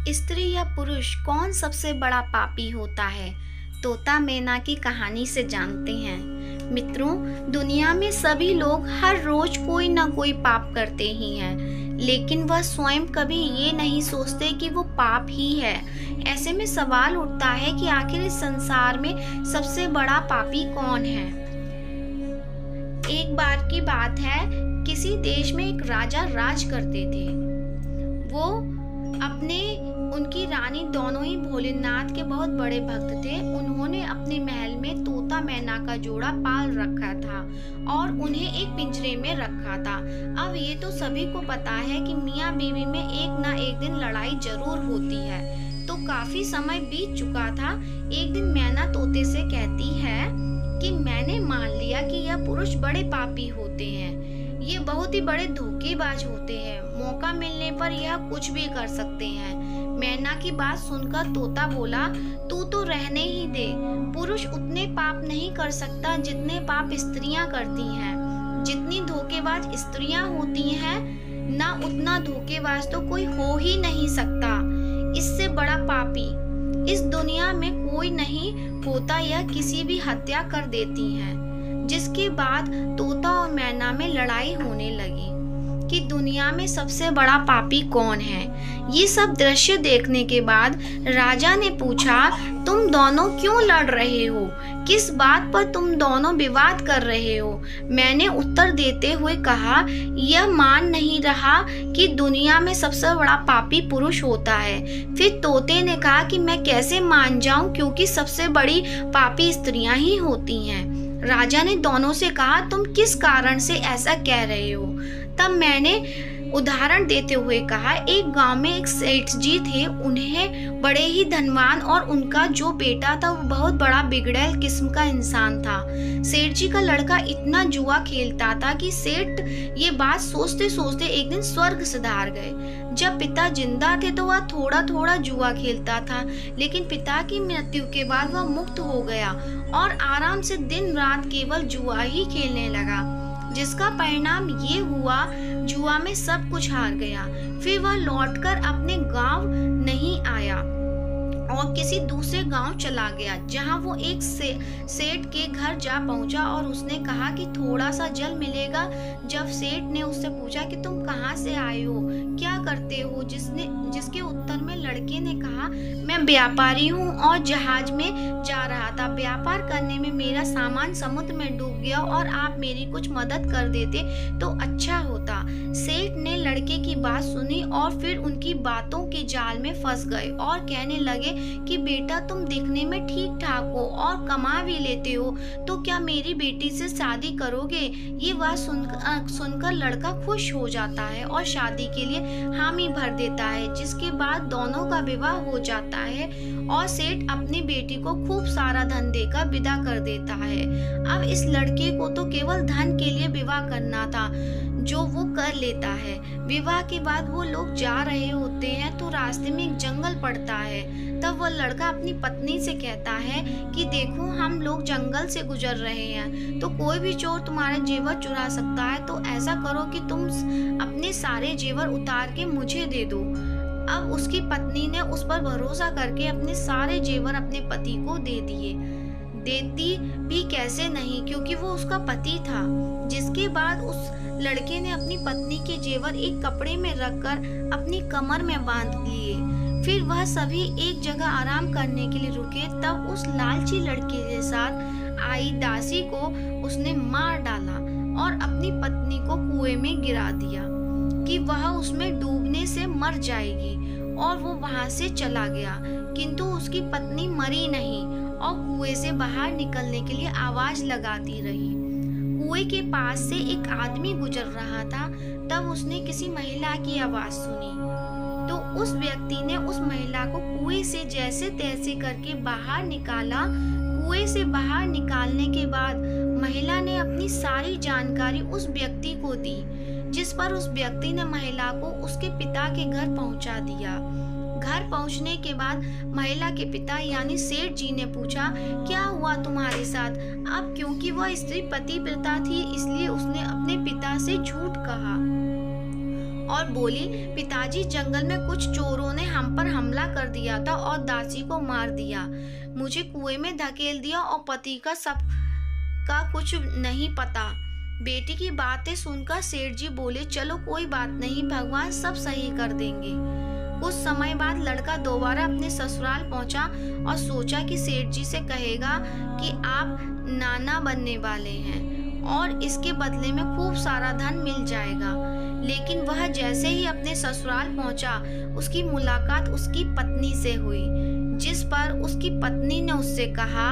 स्त्री या पुरुष कौन सबसे बड़ा पापी होता है? तोता मैना की कहानी से जानते हैं। मित्रों, दुनिया में सभी लोग हर रोज कोई ना कोई पाप करते ही हैं, लेकिन वह स्वयं कभी ये नहीं सोचते कि वो पाप ही है। ऐसे में सवाल उठता है कि आखिर इस संसार में सबसे बड़ा पापी कौन है? एक बार की बात है, किसी देश में एक राजा राज करते थे। वो उनकी रानी दोनों ही भोलेनाथ के बहुत बड़े भक्त थे। उन्होंने अपने महल में तोता मैना का जोड़ा पाल रखा था और उन्हें एक पिंजरे में रखा था। अब ये तो सभी को पता है कि मियाँ बीवी में एक ना एक दिन लड़ाई जरूर होती है। तो काफी समय बीत चुका था। एक दिन मैना तोते से कहती है कि मैंने मान लिया कि यह पुरुष बड़े पापी होते हैं, ये बहुत ही बड़े धोखेबाज होते हैं, मौका मिलने पर यह कुछ भी कर सकते हैं। मैना की बात सुनकर तोता बोला, तू तो रहने ही दे। पुरुष उतने पाप नहीं कर सकता जितने पाप स्त्रियां करती हैं। जितनी धोखेबाज स्त्रियां होती हैं, ना उतना धोखेबाज तो कोई हो ही नहीं सकता। इससे बड़ा पापी इस दुनिया में कोई नहीं होता। यह किसी भी हत्या कर देती हैं। जिसके बाद तोता और मैना में लड़ाई होने लगी कि दुनिया में सबसे बड़ा पापी कौन है। ये सब दृश्य देखने के बाद राजा ने पूछा, तुम दोनों क्यों लड़ रहे हो? किस बात पर तुम दोनों विवाद कर रहे हो? मैंने उत्तर देते हुए कहा, यह मान नहीं रहा कि दुनिया में सबसे बड़ा पापी पुरुष होता है। फिर तोते ने कहा कि मैं कैसे मान जाऊं, क्योंकि सबसे बड़ी पापी स्त्रियां ही होती हैं। राजा ने दोनों से कहा, तुम किस कारण से ऐसा कह रहे हो? तब मैंने उदाहरण देते हुए कहा, एक गांव में एक सेठ जी थे। उन्हें बड़े ही धनवान और उनका जो बेटा था वो बहुत बड़ा बिगड़ैल किस्म का इंसान था। सेठ जी का लड़का इतना जुआ खेलता था कि सेठ ये बात सोचते सोचते एक दिन स्वर्ग सिधार गए। जब पिता जिंदा थे तो वह थोड़ा थोड़ा जुआ खेलता था, लेकिन पिता की मृत्यु के बाद वह मुक्त हो गया और आराम से दिन रात केवल जुआ ही खेलने लगा, जिसका परिणाम ये हुआ, जुआ में सब कुछ हार गया। फिर वह लौटकर अपने गांव नहीं आया और किसी दूसरे गांव चला गया, जहां वो एक सेठ के घर जा पहुंचा और उसने कहा कि थोड़ा सा जल मिलेगा। जब सेठ ने उससे पूछा कि तुम कहां से आए हो, क्या करते हो, जिसके उत्तर में लड़के ने कहा, मैं व्यापारी हूँ और जहाज में जा रहा था। व्यापार करने में मेरा सामान समुद्र में डूब गया और आप मेरी कुछ मदद कर देते तो अच्छा होता। सेठ ने लड़के की बात सुनी और फिर उनकी बातों के जाल में फंस गए और कहने लगे कि बेटा, तुम दिखने में ठीक ठाक हो और कमा भी लेते हो, तो क्या मेरी बेटी से शादी करोगे? ये बात सुनकर लड़का खुश हो जाता है और शादी के लिए हामी भर देता है, जिसके बाद दोनों का विवाह हो जाता है और सेठ अपनी बेटी को खूब सारा धन देकर विदा कर देता है। अब इस लड़के को तो केवल धन के लिए विवाह करना था, जो वो कर लेता है। विवाह के बाद वो लोग जा रहे होते हैं तो रास्ते में एक जंगल पड़ता है। तब वह लड़का अपनी पत्नी से कहता है कि देखो, हम लोग जंगल से गुजर रहे हैं, तो कोई भी चोर तुम्हारे जेवर चुरा सकता है, तो ऐसा करो कि तुम अपने सारे जेवर उतार के मुझे दे दो। अब उसकी पत्नी ने उस पर भरोसा करके अपने सारे जेवर अपने पति को दे दिए। देती भी कैसे नहीं, क्योंकि वो उसका पति था। जिसके बाद उस लड़के ने अपनी पत्नी के जेवर एक कपड़े में रखकर अपनी कमर में बांध लिए। फिर वह सभी एक जगह आराम करने के लिए रुके। तब उस लालची लड़के के साथ आई दासी को उसने मार डाला और अपनी पत्नी को कुएं में गिरा दिया कि वह उसमें डूबने से मर जाएगी, और वो वहां से चला गया। किंतु उसकी पत्नी मरी नहीं और कुएं से बाहर निकलने के लिए आवाज लगाती रही। कुएं के पास से एक आदमी गुजर रहा था। तब उसने किसी महिला की आवाज सुनी, तो उस व्यक्ति ने उस महिला को कुएं से जैसे तैसे करके बाहर निकाला। कुएं से बाहर निकालने के बाद महिला ने अपनी सारी जानकारी उस व्यक्ति को दी, जिस पर उस व्यक्ति ने महिला को उसके पिता के घर पहुंचा दिया। घर पहुंचने के बाद महिला के पिता यानी सेठ जी ने पूछा, क्या हुआ तुम्हारे साथ? अब क्योंकि वह स्त्री पतिव्रता थी, इसलिए उसने अपने पिता से झूठ कहा और बोली, पिताजी, जंगल में कुछ चोरों ने हम पर हमला कर दिया था और दासी को मार दिया, मुझे कुएं में धकेल दिया और पति का सब का कुछ नहीं पता। बेटी की बातें सुनकर सेठ जी बोले, चलो कोई बात नहीं, भगवान सब सही कर देंगे। कुछ समय बाद लड़का दोबारा अपने ससुराल पहुंचा और सोचा कि सेठ जी से कहेगा कि आप नाना बनने वाले हैं और इसके बदले में खूब सारा धन मिल जाएगा। लेकिन वह जैसे ही अपने ससुराल पहुंचा, उसकी मुलाकात उसकी पत्नी से हुई, जिस पर उसकी पत्नी ने उससे कहा,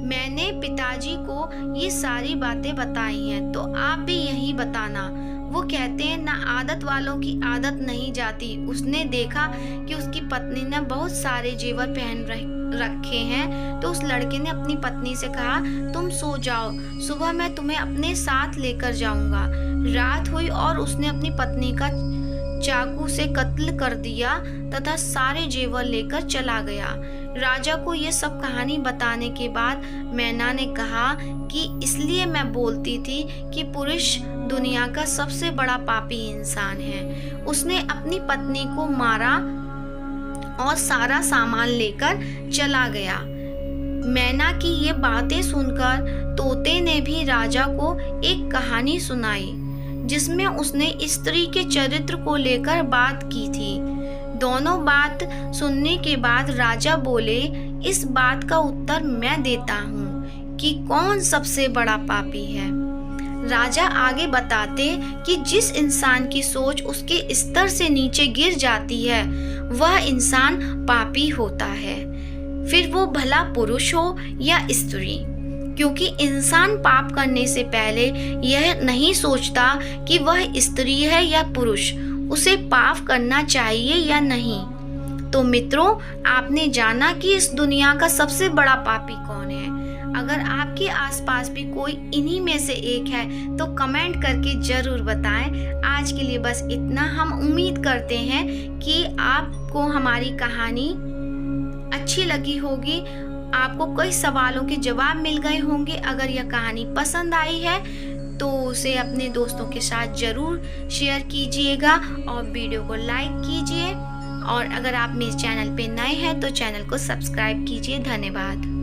मैंने पिताजी को ये सारी बातें बताई हैं, तो आप भी यही बताना। वो कहते हैं, ना आदत वालों की आदत नहीं जाती। उसने देखा कि उसकी पत्नी ने बहुत सारे जेवर पहन रखे हैं, तो उस लड़के ने अपनी पत्नी से कहा, तुम सो जाओ, सुबह मैं तुम्हें अपने साथ लेकर जाऊंगा। रात हुई और उसने अपनी पत्नी का चाकू से कत्ल कर दिया तथा सारे जेवर लेकर चला गया। राजा को ये सब कहानी बताने के बाद मैना ने कहा कि इसलिए मैं बोलती थी कि पुरुष दुनिया का सबसे बड़ा पापी इंसान है। उसने अपनी पत्नी को मारा और सारा सामान लेकर चला गया। मैना की ये बातें सुनकर तोते ने भी राजा को एक कहानी सुनाई, जिसमें उसने स्त्री के चरित्र को लेकर बात की थी। दोनों बात सुनने के बाद राजा बोले, इस बात का उत्तर मैं देता हूँ कि कौन सबसे बड़ा पापी है। राजा आगे बताते कि जिस इंसान की सोच उसके स्तर से नीचे गिर जाती है, वह इंसान पापी होता है, फिर वो भला पुरुष हो या स्त्री। क्योंकि इंसान पाप करने से पहले यह नहीं सोचता कि वह स्त्री है या पुरुष, उसे पाप करना चाहिए या नहीं। तो मित्रों, आपने जाना कि इस दुनिया का सबसे बड़ा पापी कौन है। अगर आपके आसपास भी कोई इन्हीं में से एक है तो कमेंट करके जरूर बताएं। आज के लिए बस इतना। हम उम्मीद करते हैं कि आपको हमारी कहानी अच्छी लगी होगी, आपको कई सवालों के जवाब मिल गए होंगे। अगर यह कहानी पसंद आई है तो उसे अपने दोस्तों के साथ ज़रूर शेयर कीजिएगा और वीडियो को लाइक कीजिए। और अगर आप मेरे चैनल पे नए हैं तो चैनल को सब्सक्राइब कीजिए। धन्यवाद।